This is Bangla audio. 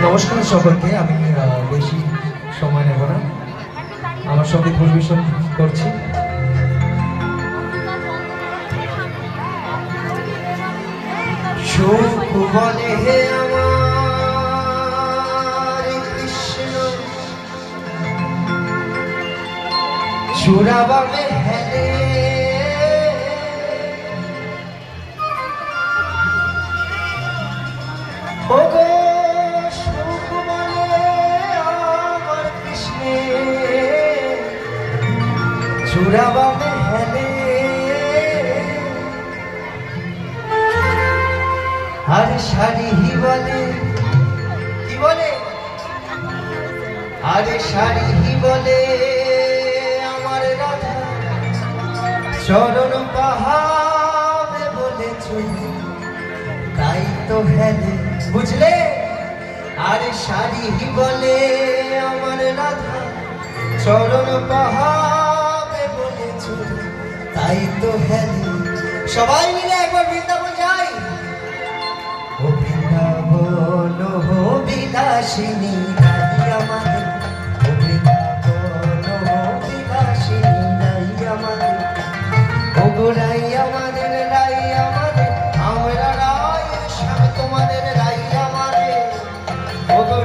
নমস্কার সকলকে। আমি বেশি সময় নেব না, আমার সঙ্গীত পরিবেশন করছি। সুখ বলে হে আমার কৃষ্ণ, চূড়াবামে হেলে ওগো সুখ বলে আমার কৃষ্ণ, চূড়াবামে হেলে আর শাড়ি বলে কি বলে, আরে শাড়ি বলে আমার রাধা চরণ পাহাড়ে বলে চলে, তাই তো হেলে বুঝলে। আরে শাড়ি বলে আমার রাধা চরণ পাহাড়ে বলে চলে, তাই তো হেলে। সবাই মিলে একবার বৃন্দাবন যাই। ও বৃন্দাবন হো বিলাসিনী রাই আমাদের, ও বৃন্দাবন হো বিলাসিনী রাই আমাদের, ও গো রাই আমাদের, রাই আমাদের, আমরা রাই শ্যাম তোমাদের রাই আমাদের, ও গো